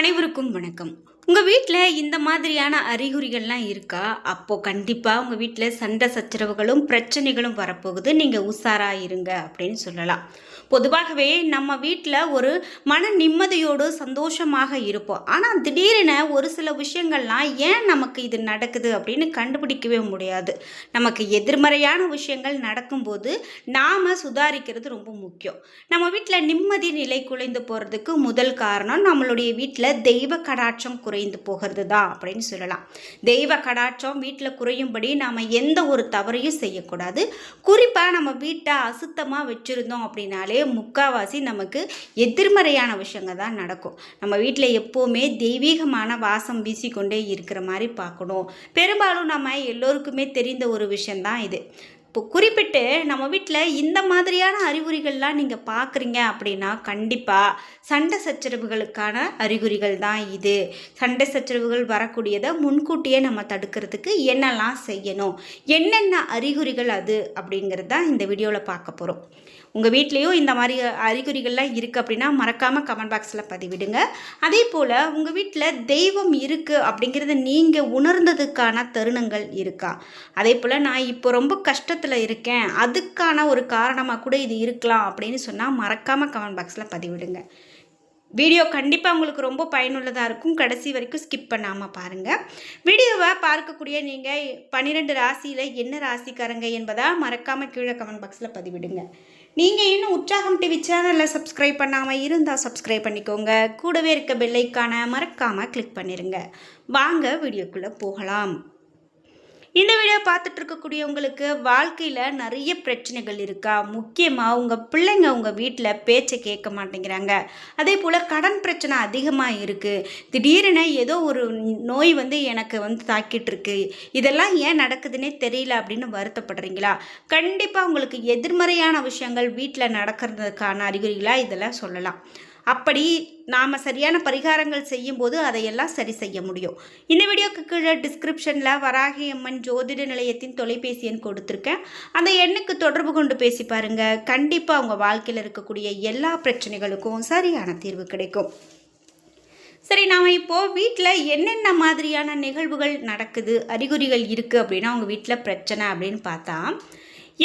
அனைவருக்கும் வணக்கம். உங்க வீட்ல இந்த மாதிரியான அறிகுறிகள்லாம் இருக்கா? அப்போ கண்டிப்பா உங்க வீட்ல சண்டை சச்சரவுகளும், பிரச்சனைகளும் வரப்போகுது. நீங்க உஷாரா இருங்க அப்படின்னு சொல்லலாம். பொதுவாகவே நம்ம வீட்ல ஒரு மன நிம்மதியோடு சந்தோஷமாக இருப்போம். ஆனா திடீரென ஒரு சில விஷயங்கள்லாம் ஏன் நமக்கு இது நடக்குது அப்படின்னு கண்டுபிடிக்கவே முடியாது. நமக்கு எதிர்மறையான விஷயங்கள் நடக்கும்போது நாம சுதாரிக்கிறது ரொம்ப முக்கியம். நம்ம வீட்ல நிம்மதி நிலை குலைந்து போறதுக்கு முதல் காரணம் நம்மளுடைய வீட்ல தெய்வ கடாட்சம் குறைந்து போகிறது தான் அப்படின்னு சொல்லலாம். தெய்வ கடாட்சம் வீட்ல குறையும்படி நாம எந்த ஒரு தவறையும் செய்யக்கூடாது. குறிப்பா நம்ம வீட்டை அசுத்தமா வச்சிருந்தோம் அப்படின்னாலே முக்காவாசி நமக்கு எதிர்மறையான விஷயங்கள் தான் நடக்கும். நம்ம வீட்டில் எப்போவுமே தெய்வீகமான வாசம் வீசிக்கொண்டே இருக்கிற மாதிரி பார்க்கணும். பெரும்பாலும் நம்ம எல்லோருக்குமே தெரிந்த ஒரு விஷயந்தான் இது. இப்போ குறிப்பிட்டு நம்ம வீட்டில் இந்த மாதிரியான அறிகுறிகள்லாம் நீங்கள் பார்க்குறீங்க அப்படின்னா கண்டிப்பாக சண்டை சச்சரவுகளுக்கான அறிகுறிகள் தான் இது. சண்டை சச்சரவுகள் வரக்கூடியதை முன்கூட்டியே நம்ம தடுக்கிறதுக்கு என்னெல்லாம் செய்யணும், என்னென்ன அறிகுறிகள் அது அப்படிங்கிறது தான் இந்த வீடியோவில் பார்க்க போகிறோம். உங்கள் வீட்லேயும் இந்த மாதிரி அறிகுறிகள்லாம் இருக்குது அப்படின்னா மறக்காமல் கமெண்ட் பாக்ஸில் பதிவிடுங்க. அதே போல் உங்கள் வீட்டில் தெய்வம் இருக்குது அப்படிங்கிறத நீங்கள் உணர்ந்ததுக்கான தருணங்கள் இருக்கா? அதே போல் நான் இப்போ ரொம்ப கஷ்டத்தில் இருக்கேன், அதுக்கான ஒரு காரணமாக கூட இது இருக்கலாம் அப்படின்னு சொன்னால் மறக்காமல் கமெண்ட் பாக்ஸில் பதிவிடுங்க. வீடியோ கண்டிப்பாக உங்களுக்கு ரொம்ப பயனுள்ளதாக இருக்கும். கடைசி வரைக்கும் ஸ்கிப் பண்ணாமல் பாருங்கள். வீடியோவை பார்க்கக்கூடிய நீங்கள் 12 ராசியில் என்ன ராசிக்காரங்க என்பதா மறக்காமல் கீழே கமெண்ட் பாக்ஸில் பதிவிடுங்க. நீங்கள் இன்னும் உற்சாகம் டிவி சேனலில் சப்ஸ்கிரைப் பண்ணாமல் இருந்தால் சப்ஸ்கிரைப் பண்ணிக்கோங்க. கூடவே இருக்க பெல் ஐக்கானை மறக்காமல் கிளிக் பண்ணிடுங்க. வாங்க வீடியோக்குள்ளே போகலாம். இந்த வீடியோ பார்த்துட்டு இருக்கக்கூடிய உங்களுக்கு வாழ்க்கையில் நிறைய பிரச்சனைகள் இருக்கா? முக்கியமாக உங்கள் பிள்ளைங்க உங்கள் வீட்டில் பேச்சை கேட்க மாட்டேங்கிறாங்க. அதே போல் கடன் பிரச்சனை அதிகமாக இருக்குது. திடீரென ஏதோ ஒரு நோய் எனக்கு தாக்கிட்டு இருக்கு, இதெல்லாம் ஏன் நடக்குதுன்னே தெரியல அப்படின்னு வருத்தப்படுறீங்களா? கண்டிப்பாக உங்களுக்கு எதிர்மறையான விஷயங்கள் வீட்டில் நடக்கிறதுக்கான அறிகுறிகளாக இதெல்லாம் சொல்லலாம். அப்படி நாம் சரியான பரிகாரங்கள் செய்யும்போது அதையெல்லாம் சரி செய்ய முடியும். இந்த வீடியோக்கு கீழே டிஸ்கிரிப்ஷனில் வராகி அம்மன் ஜோதிட நிலையத்தின் தொலைபேசி எண் கொடுத்துருக்கேன். அந்த எண்ணுக்கு தொடர்பு கொண்டு பேசி பாருங்கள். கண்டிப்பாக உங்கள் வாழ்க்கையில் இருக்கக்கூடிய எல்லா பிரச்சனைகளுக்கும் சரியான தீர்வு கிடைக்கும். சரி, நாம் இப்போது வீட்டில் என்னென்ன மாதிரியான நிகழ்வுகள் நடக்குது, அறிகுறிகள் இருக்குது அப்படின்னா உங்கள் வீட்டில் பிரச்சனை அப்படின்னு பார்த்தா,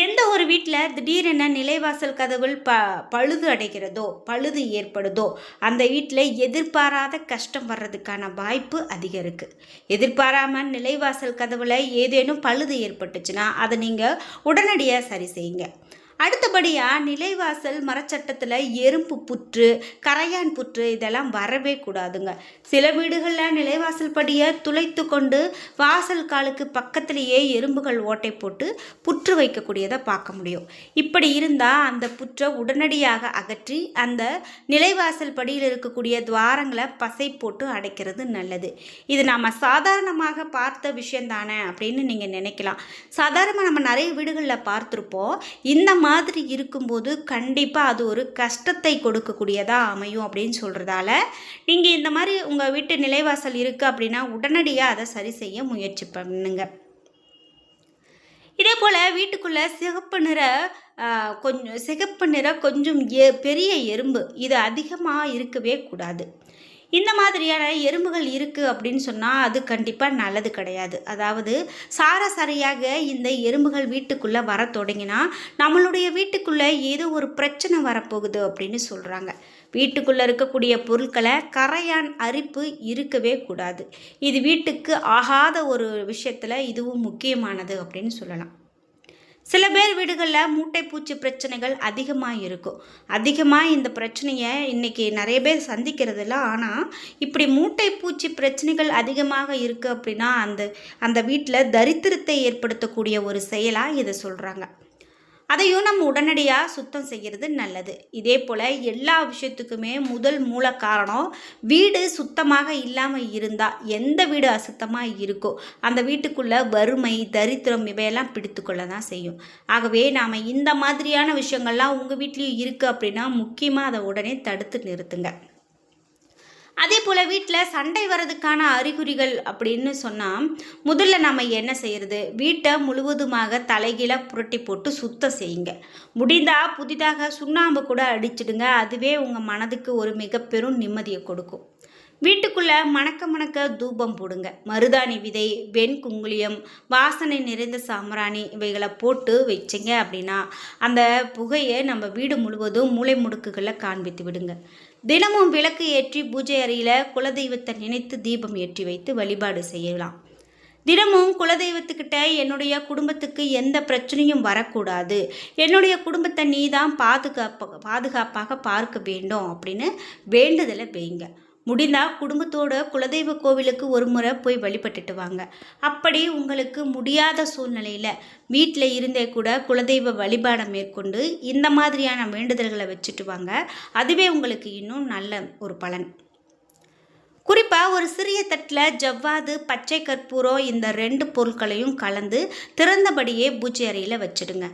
எந்த ஒரு வீட்டில் திடீரென நிலைவாசல் கதவுகள் பழுது அடைகிறதோ, பழுது ஏற்படுதோ, அந்த வீட்டில் எதிர்பாராத கஷ்டம் வர்றதுக்கான வாய்ப்பு அதிகம் இருக்குது. எதிர்பாராமல் நிலைவாசல் கதவுல ஏதேனும் பழுது ஏற்பட்டுச்சுன்னா அதை நீங்கள் உடனடியாக சரி செய்யுங்க. அடுத்தபடியாக நிலைவாசல் மரச்சட்டத்தில் எறும்பு புற்று, கரையான் புற்று இதெல்லாம் வரவே கூடாதுங்க. சில வீடுகளில் நிலைவாசல் படியை துளைத்து கொண்டு வாசல் காலுக்கு பக்கத்திலேயே எறும்புகள் ஓட்டை போட்டு புற்று வைக்கக்கூடியதை பார்க்க முடியும். இப்படி இருந்தால் அந்த புற்றை உடனடியாக அகற்றி அந்த நிலைவாசல் படியில் இருக்கக்கூடிய துவாரங்களை பசை போட்டு அடைக்கிறது நல்லது. இது நாம் சாதாரணமாக பார்த்த விஷயந்தானே அப்படின்னு நீங்கள் நினைக்கலாம். சாதாரணமாக நம்ம நிறைய வீடுகளில் பார்த்துருப்போம். இந்த மாதிரி இருக்கும்போது கண்டிப்பாக அது ஒரு கஷ்டத்தை கொடுக்கக்கூடியதாக அமையும் அப்படின்னு சொல்கிறதால நீங்கள் இந்த மாதிரி உங்கள் வீட்டு நிலைவாசல் இருக்குது அப்படின்னா உடனடியாக அதை சரி செய்ய முயற்சி பண்ணுங்க. இதே போல் வீட்டுக்குள்ளே சிகப்பு நிற கொஞ்சம் பெரிய எறும்பு இது அதிகமாக இருக்கவே கூடாது. இந்த மாதிரியான எறும்புகள் இருக்குது அப்படின்னு சொன்னால் அது கண்டிப்பாக நல்லது கிடையாது. அதாவது சாரசரியாக இந்த எறும்புகள் வீட்டுக்குள்ளே வர தொடங்கினா நம்மளுடைய வீட்டுக்குள்ளே ஏதோ ஒரு பிரச்சனை வரப்போகுது அப்படின்னு சொல்கிறாங்க. வீட்டுக்குள்ளே இருக்கக்கூடிய பொருட்களை கரையான் அரிப்பு இருக்கவே கூடாது. இது வீட்டுக்கு ஆகாத ஒரு விஷயத்தில் இதுவும் முக்கியமானது அப்படின்னு சொல்லலாம். சில பேர் வீடுகளில் மூட்டைப்பூச்சி பிரச்சனைகள் அதிகமாக இருக்கும். அதிகமாக இந்த பிரச்சனையை இன்றைக்கி நிறைய பேர் சந்திக்கிறது இல்லை. ஆனால் இப்படி மூட்டைப்பூச்சி பிரச்சனைகள் அதிகமாக இருக்குது அப்படின்னா அந்த வீட்டில் தரித்திரத்தை ஏற்படுத்தக்கூடிய ஒரு செயலாக இதை சொல்கிறாங்க. அதையும் நம்ம உடனடியாக சுத்தம் செய்கிறது நல்லது. இதே போல் எல்லா விஷயத்துக்குமே முதல் மூல காரணம் வீடு சுத்தமாக இல்லாமல் இருந்தால், எந்த வீடு அசுத்தமாக இருக்கோ அந்த வீட்டுக்குள்ளே வறுமை, தரித்திரம் இவையெல்லாம் பிடித்து கொள்ள தான் செய்யும். ஆகவே நாம் இந்த மாதிரியான விஷயங்கள்லாம் உங்கள் வீட்லேயும் இருக்குது அப்படின்னா முக்கியமாக அதை உடனே தடுத்து நிறுத்துங்க. அதே போல் வீட்டில் சண்டை வர்றதுக்கான அறிகுறிகள் அப்படின்னு சொன்னால் முதல்ல நம்ம என்ன செய்கிறது, வீட்டை முழுவதுமாக தலைகீழாக புரட்டி போட்டு சுத்தம் செய்யுங்க. முடிந்தால் புதிதாக சுண்ணாம்பு கூட அடிச்சிடுங்க. அதுவே உங்கள் மனதுக்கு ஒரு மிக பெரும் நிம்மதியை கொடுக்கும். வீட்டுக்குள்ளே மணக்க மணக்க தூபம் போடுங்க. மருதாணி விதை, வெண்குங்குளியம், வாசனை நிறைந்த சாம்பிராணி இவைகளை போட்டு வச்சிங்க அப்படின்னா அந்த புகையை நம்ம வீடு முழுவதும் மூலை முடுக்குகளில் காண்பித்து விடுங்க. தினமும் விளக்கு ஏற்றி பூஜை அறையில் குலதெய்வத்தை நினைத்து தீபம் ஏற்றி வைத்து வழிபாடு செய்யலாம். தினமும் குலதெய்வத்துக்கிட்ட என்னுடைய குடும்பத்துக்கு எந்த பிரச்சனையும் வரக்கூடாது, என்னுடைய குடும்பத்தை நீ தான் பாதுகாப்பாக பார்க்க வேண்டும் அப்படின்னு வேண்டுதலை வைங்க. முடிந்தால் குடும்பத்தோட குலதெய்வ கோவிலுக்கு ஒரு முறை போய் வழிபட்டுட்டு வாங்க. அப்படி உங்களுக்கு முடியாத சூழ்நிலையில் வீட்டில் இருந்தே கூட குலதெய்வ வழிபாடை மேற்கொண்டு இந்த மாதிரியான வேண்டுதல்களை வச்சுட்டு வாங்க. அதுவே உங்களுக்கு இன்னும் நல்ல ஒரு பலன். குறிப்பாக ஒரு சிறிய தட்டில் ஜவ்வாது, பச்சை கற்பூரம் இந்த 2 பொருட்களையும் கலந்து திறந்தபடியே பூஜை அறையில் வச்சுடுங்க.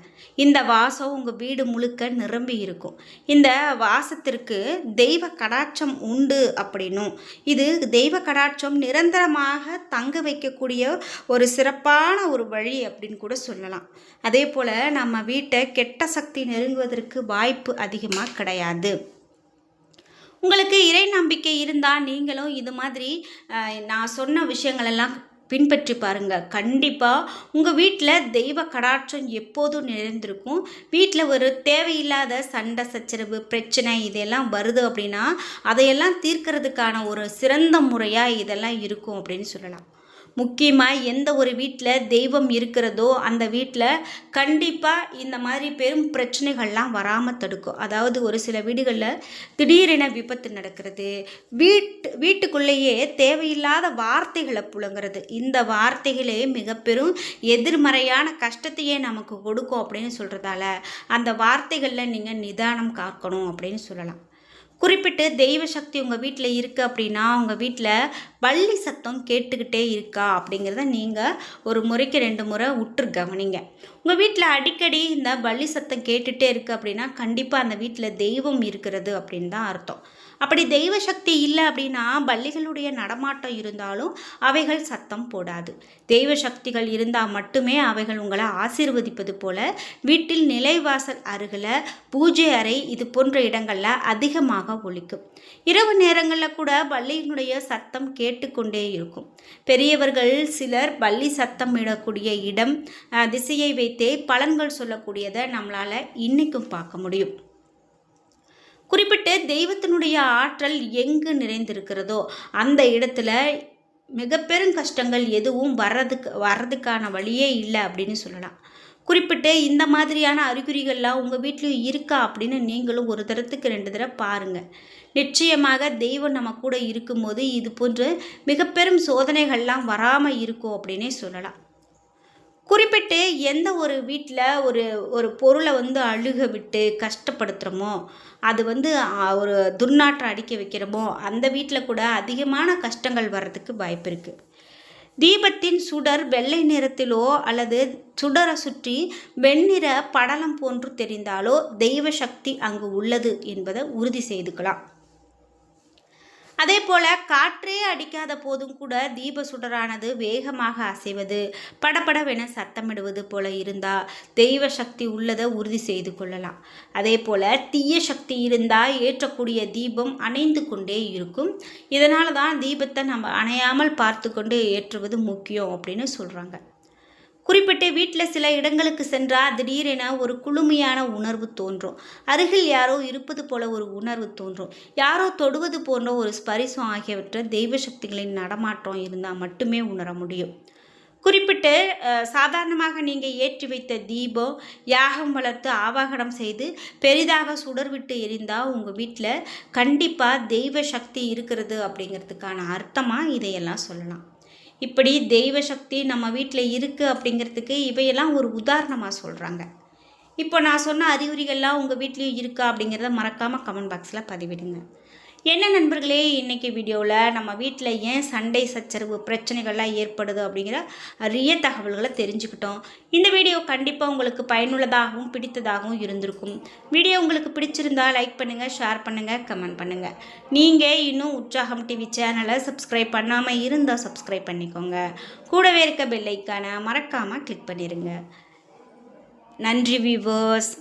இந்த வாசம் உங்கள் வீடு முழுக்க நிரம்பி இருக்கும். இந்த வாசத்திற்கு தெய்வ கடாட்சம் உண்டு அப்படின்னும், இது தெய்வ கடாட்சம் நிரந்தரமாக தங்க வைக்கக்கூடிய ஒரு சிறப்பான ஒரு வழி அப்படின்னு கூட சொல்லலாம். அதே போல் நம்ம வீட்டை கெட்ட சக்தி நெருங்குவதற்கு வாய்ப்பு அதிகமாக கிடையாது. உங்களுக்கு இறை நம்பிக்கை இருந்தால் நீங்களும் இது மாதிரி நான் சொன்ன விஷயங்களெல்லாம் பின்பற்றி பாருங்கள். கண்டிப்பாக உங்கள் வீட்டில் தெய்வ கடாட்சம் எப்போதும் நிறைந்திருக்கும். வீட்டில் ஒரு தேவையில்லாத சண்டை சச்சரவு பிரச்சனை இதெல்லாம் வருது அப்படின்னா அதையெல்லாம் தீர்க்கிறதுக்கான ஒரு சிறந்த முறையாக இதெல்லாம் இருக்கும் அப்படின்னு சொல்லலாம். முக்கியமாக எந்த ஒரு வீட்டில் தெய்வம் இருக்கிறதோ அந்த வீட்டில் கண்டிப்பாக இந்த மாதிரி பெரும் பிரச்சனைகள்லாம் வராமல் தடுக்கும். அதாவது ஒரு சில வீடுகளில் திடீரென விபத்து நடக்கிறது, வீட்டுக்குள்ளேயே தேவையில்லாத வார்த்தைகளை புழங்குறது, இந்த வார்த்தைகளே மிக பெரும் எதிர்மறையான கஷ்டத்தையே நமக்கு கொடுக்கும் அப்படின்னு சொல்கிறதால அந்த வார்த்தைகளில் நீங்கள் நிதானம் காக்கணும் அப்படின்னு சொல்லலாம். குறிப்பிட்டு தெய்வ சக்தி உங்கள் வீட்டில் இருக்குது அப்படின்னா உங்கள் வீட்டில் பல்லி சத்தம் கேட்டுக்கிட்டே இருக்கா அப்படிங்கிறத நீங்கள் ஒரு முறைக்கு 2 முறை உற்று கவனிங்க. உங்கள் வீட்டில் அடிக்கடி இந்த பல்லி சத்தம் கேட்டுகிட்டே இருக்குது அப்படின்னா கண்டிப்பாக அந்த வீட்டில் தெய்வம் இருக்கிறது அப்படின்னு தான் அர்த்தம். அப்படி தெய்வ சக்தி இல்லை அப்படின்னா பல்லிகளுடைய நடமாட்டம் இருந்தாலும் அவைகள் சத்தம் போடாது. தெய்வ சக்திகள் இருந்தால் மட்டுமே அவைகள் உங்களை ஆசீர்வதிப்பது போல வீட்டில் நிலைவாசல் அருகில் பூஜை அறை இது போன்ற இடங்களில் அதிகமாக ஒலிக்கும். இரவு நேரங்களில் கூட பல்லியினுடைய சத்தம் கேட்டுக்கொண்டே இருக்கும். பெரியவர்கள் சிலர் பல்லி சத்தம் இடக்கூடிய இடம் திசையை வைத்தே பலன்கள் சொல்லக்கூடியதை நம்மளால் இன்னைக்கும் பார்க்க முடியும். குறிப்பிட்டு தெய்வத்தினுடைய ஆற்றல் எங்கு நிறைந்திருக்கிறதோ அந்த இடத்துல மிக பெரும் கஷ்டங்கள் எதுவும் வர்றதுக்கான வழியே இல்லை அப்படின்னு சொல்லலாம். குறிப்பிட்டு இந்த மாதிரியான அறிகுறிகள்லாம் உங்கள் வீட்லையும் இருக்கா அப்படின்னு நீங்களும் ஒரு தரத்துக்கு 2 தடவை பாருங்கள். நிச்சயமாக தெய்வம் நம்ம கூட இருக்கும்போது இது போன்ற மிக பெரும் சோதனைகள்லாம் வராமல் இருக்கும் அப்படின்னே சொல்லலாம். குறிப்பிட்டு எந்த ஒரு வீட்டில் ஒரு பொருளை அழுக விட்டு கஷ்டப்படுத்துகிறோமோ அது ஒரு துர்நாற்றம் அடிக்க வைக்கிறோமோ அந்த வீட்டில் கூட அதிகமான கஷ்டங்கள் வர்றதுக்கு வாய்ப்பு இருக்குது. தீபத்தின் சுடர் வெள்ளை நிறத்திலோ அல்லது சுடரை சுற்றி வெண்ணிற படலம் போன்று தெரிந்தாலோ தெய்வ சக்தி அங்கு உள்ளது என்பதை உறுதி செய்துக்கலாம். அதே போல் காற்றே அடிக்காத போதும் கூட தீப சுடரானது வேகமாக அசைவது, படபடவென சத்தமிடுவது போல இருந்தால் தெய்வ சக்தி உள்ளதை உறுதி செய்து கொள்ளலாம். அதே போல் தீய சக்தி இருந்தால் ஏற்றக்கூடிய தீபம் அணைந்து கொண்டே இருக்கும். இதனால தான் தீபத்தை நம்ம அணையாமல் பார்த்து கொண்டு ஏற்றுவது முக்கியம் அப்படின்னு சொல்கிறாங்க. குறிப்பிட்ட வீட்டில் சில இடங்களுக்கு சென்றால் திடீரென ஒரு குளுமையான உணர்வு தோன்றும். அருகில் யாரோ இருப்பது போல ஒரு உணர்வு தோன்றும். யாரோ தொடுவது போன்ற ஒரு ஸ்பரிசம் ஆகியவற்றை தெய்வ சக்திகளின் நடமாட்டம் இருந்தால் மட்டுமே உணர முடியும். குறிப்பிட்டு சாதாரணமாக நீங்கள் ஏற்றி வைத்த தீபம் யாகம் வளர்த்து ஆவாகனம் செய்து பெரிதாக சுடர்விட்டு எரிந்தால் உங்கள் வீட்டில் கண்டிப்பாக தெய்வ சக்தி இருக்கிறது அப்படிங்கிறதுக்கான அர்த்தமாக இதையெல்லாம் சொல்லலாம். இப்படி தெய்வ சக்தி நம்ம வீட்டில் இருக்குது அப்படிங்கிறதுக்கு இவையெல்லாம் ஒரு உதாரணமாக சொல்கிறாங்க. இப்போ நான் சொன்ன அறிகுறிகள்லாம் உங்கள் வீட்லேயும் இருக்கா அப்படிங்கிறத மறக்காமல் கமெண்ட் பாக்ஸில் பதிவிடுங்க. என்ன நண்பர்களே, இன்றைக்கி வீடியோவில் நம்ம வீட்டில் ஏன் சண்டை சச்சரவு பிரச்சனைகள்லாம் ஏற்படுது அப்படிங்கிற அரிய தகவல்களை தெரிஞ்சுக்கிட்டோம். இந்த வீடியோ கண்டிப்பாக உங்களுக்கு பயனுள்ளதாகவும் பிடித்ததாகவும் இருந்திருக்கும். வீடியோ உங்களுக்கு பிடிச்சிருந்தால் லைக் பண்ணுங்கள், ஷேர் பண்ணுங்கள், கமெண்ட் பண்ணுங்கள். நீங்கள் இன்னும் உற்சாகம் டிவி சேனலை சப்ஸ்கிரைப் பண்ணாமல் இருந்தால் சப்ஸ்கிரைப் பண்ணிக்கோங்க. கூடவே இருக்க பெல் ஐக்கானை மறக்காமல் கிளிக் பண்ணிடுங்க. நன்றி வியூவர்ஸ்.